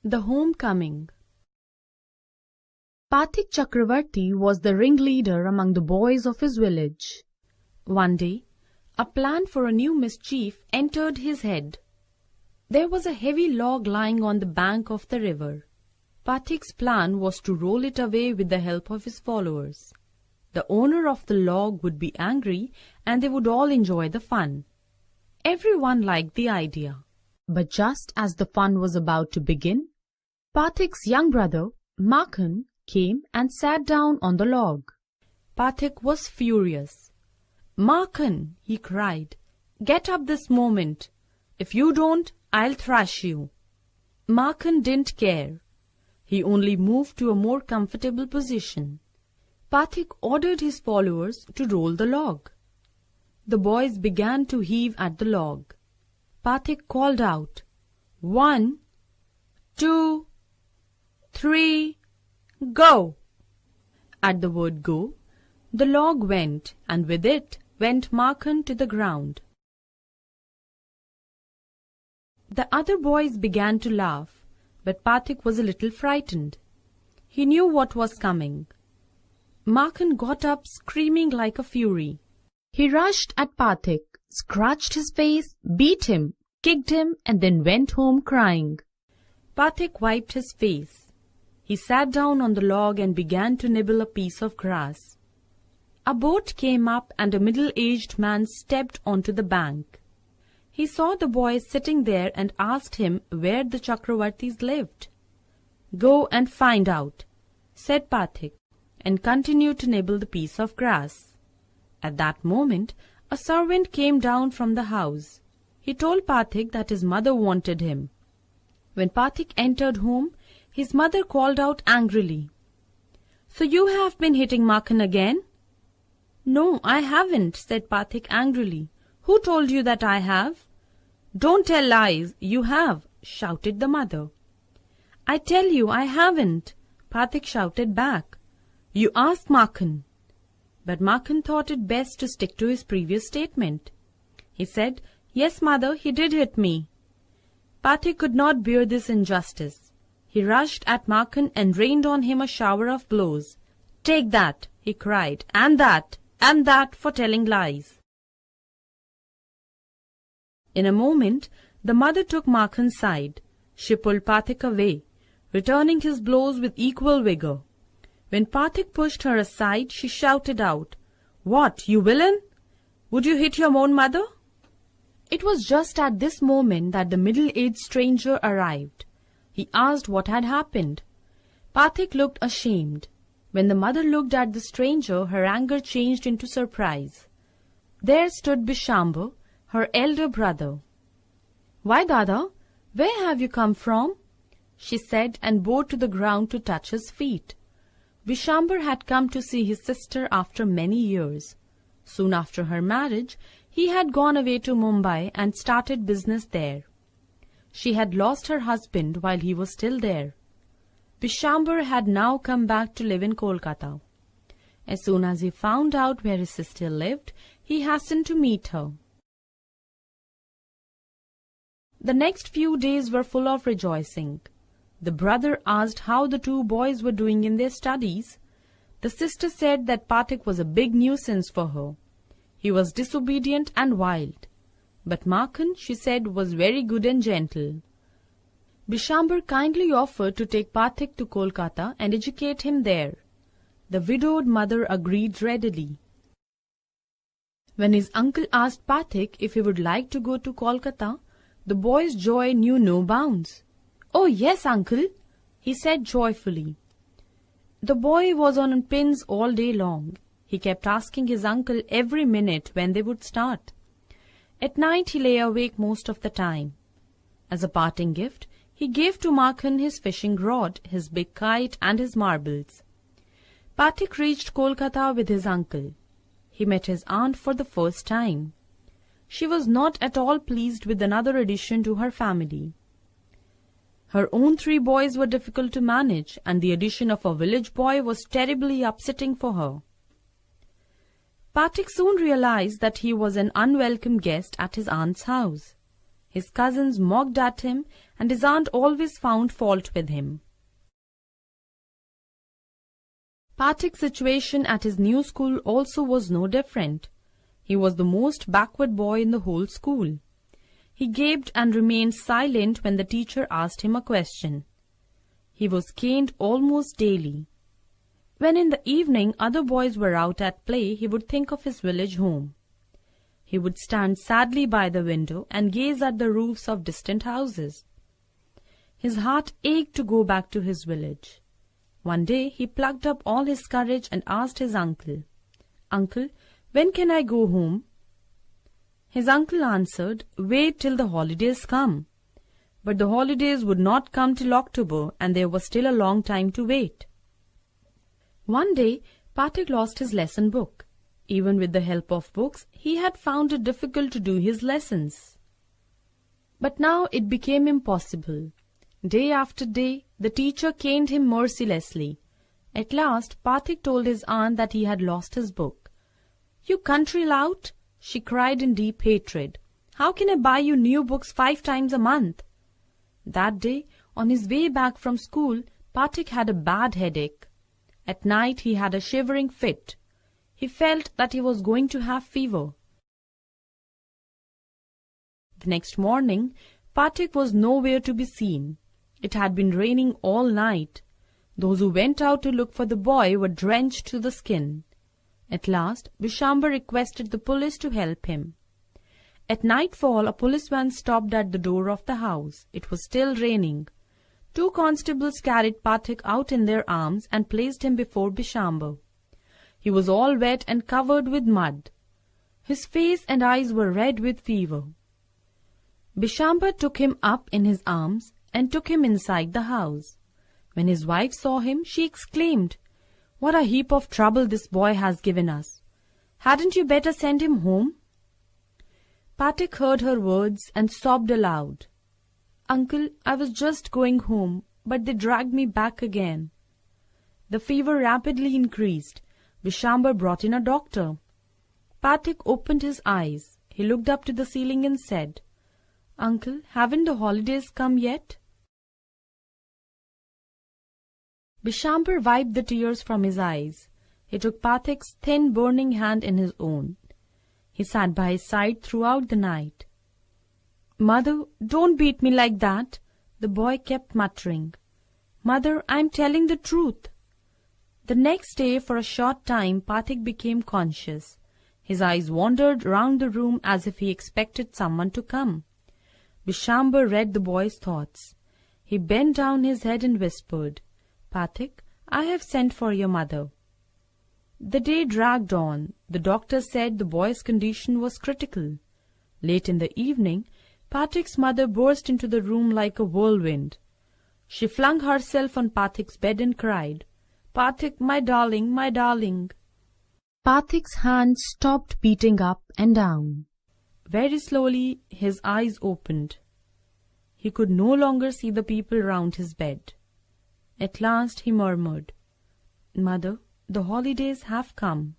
The Homecoming. Pathik Chakravarti was the ringleader among the boys of his village. One day, a plan for a new mischief entered his head. There was a heavy log lying on the bank of the river. Pathik's plan was to roll it away with the help of his followers. The owner of the log would be angry and they would all enjoy the fun. Everyone liked the idea. But just as the fun was about to begin, Pathik's young brother, Makhan, came and sat down on the log. Pathik was furious. "Makhan," he cried, "get up this moment. If you don't, I'll thrash you." Makhan didn't care. He only moved to a more comfortable position. Pathik ordered his followers to roll the log. The boys began to heave at the log. Pathik called out, "1, 2, 3, go!" At the word go, the log went, and with it went Makhan to the ground. The other boys began to laugh, but Pathik was a little frightened. He knew what was coming. Makhan got up screaming like a fury. He rushed at Pathik, scratched his face, beat him, kicked him, and then went home crying. Pathik wiped his face. He sat down on the log and began to nibble a piece of grass. A boat came up and a middle-aged man stepped onto the bank. He saw the boy sitting there and asked him where the Chakravartis lived. "Go and find out," said Pathik, and continued to nibble the piece of grass. At that moment, a servant came down from the house. He told Pathik that his mother wanted him. When Pathik entered home, his mother called out angrily, "So you have been hitting Makhan again?" "No, I haven't," said Pathik angrily. "Who told you that I have?" "Don't tell lies, you have," shouted the mother. "I tell you I haven't," Pathik shouted back. "You ask Makhan." But Makhan thought it best to stick to his previous statement. He said, "Yes, mother, he did hit me." Pathik could not bear this injustice. He rushed at Makhan and rained on him a shower of blows. "Take that," he cried, and that for telling lies." In a moment, the mother took Makhan's side. She pulled Pathik away, returning his blows with equal vigor. When Pathik pushed her aside, she shouted out, "What, you villain? Would you hit your own mother?" It was just at this moment that the middle-aged stranger arrived. He asked what had happened. Pathik looked ashamed. When the mother looked at the stranger, her anger changed into surprise. There stood Bishamber, her elder brother. "Why, Dada, where have you come from?" she said, and bowed to the ground to touch his feet. Bishamber had come to see his sister after many years. Soon after her marriage, he had gone away to Mumbai and started business there. She had lost her husband while he was still there. Bishamber had now come back to live in Kolkata. As soon as he found out where his sister lived, he hastened to meet her. The next few days were full of rejoicing. The brother asked how the two boys were doing in their studies. The sister said that Pathik was a big nuisance for her. He was disobedient and wild. But Makhan, she said, was very good and gentle. Bishamber kindly offered to take Pathik to Kolkata and educate him there. The widowed mother agreed readily. When his uncle asked Pathik if he would like to go to Kolkata, the boy's joy knew no bounds. "Oh yes, uncle," he said joyfully. The boy was on pins all day long. He kept asking his uncle every minute when they would start. At night he lay awake most of the time. As a parting gift, he gave to Makhan his fishing rod, his big kite, and his marbles. Pathik reached Kolkata with his uncle. He met his aunt for the first time. She was not at all pleased with another addition to her family. Her own 3 boys were difficult to manage, and the addition of a village boy was terribly upsetting for her. Pathik soon realized that he was an unwelcome guest at his aunt's house. His cousins mocked at him, and his aunt always found fault with him. Pathik's situation at his new school also was no different. He was the most backward boy in the whole school. He gaped and remained silent when the teacher asked him a question. He was caned almost daily. When in the evening other boys were out at play, he would think of his village home. He would stand sadly by the window and gaze at the roofs of distant houses. His heart ached to go back to his village. One day he plucked up all his courage and asked his uncle, "Uncle, when can I go home?" His uncle answered, "Wait till the holidays come." But the holidays would not come till October, and there was still a long time to wait. One day, Pathik lost his lesson book. Even with the help of books, he had found it difficult to do his lessons. But now it became impossible. Day after day, the teacher caned him mercilessly. At last, Pathik told his aunt that he had lost his book. "You country lout!" she cried in deep hatred. "How can I buy you new books 5 times a month?" That day, on his way back from school, Pathik had a bad headache. At night he had a shivering fit. He felt that he was going to have fever. The next morning, Pathik was nowhere to be seen. It had been raining all night. Those who went out to look for the boy were drenched to the skin. At last, Bishamba requested the police to help him. At nightfall, a police van stopped at the door of the house. It was still raining. 2 constables carried Pathik out in their arms and placed him before Bishamba. He was all wet and covered with mud. His face and eyes were red with fever. Bishamba took him up in his arms and took him inside the house. When his wife saw him, she exclaimed, "What a heap of trouble this boy has given us. Hadn't you better send him home?" Pathik heard her words and sobbed aloud. "Uncle, I was just going home, but they dragged me back again." The fever rapidly increased. Bishamba brought in a doctor. Pathik opened his eyes. He looked up to the ceiling and said, "Uncle, haven't the holidays come yet?" Bishamba wiped the tears from his eyes. He took Pathik's thin, burning hand in his own. He sat by his side throughout the night. "Mother, don't beat me like that," the boy kept muttering. "Mother, I'm telling the truth." The next day, for a short time, Pathik became conscious. His eyes wandered round the room as if he expected someone to come. Bishamba read the boy's thoughts. He bent down his head and whispered, "Pathik, I have sent for your mother." The day dragged on. The doctor said the boy's condition was critical. Late in the evening, Pathik's mother burst into the room like a whirlwind. She flung herself on Pathik's bed and cried, "Pathik, my darling, my darling." Pathik's hand stopped beating up and down. Very slowly his eyes opened. He could no longer see the people round his bed. At last he murmured, "Mother, the holidays have come."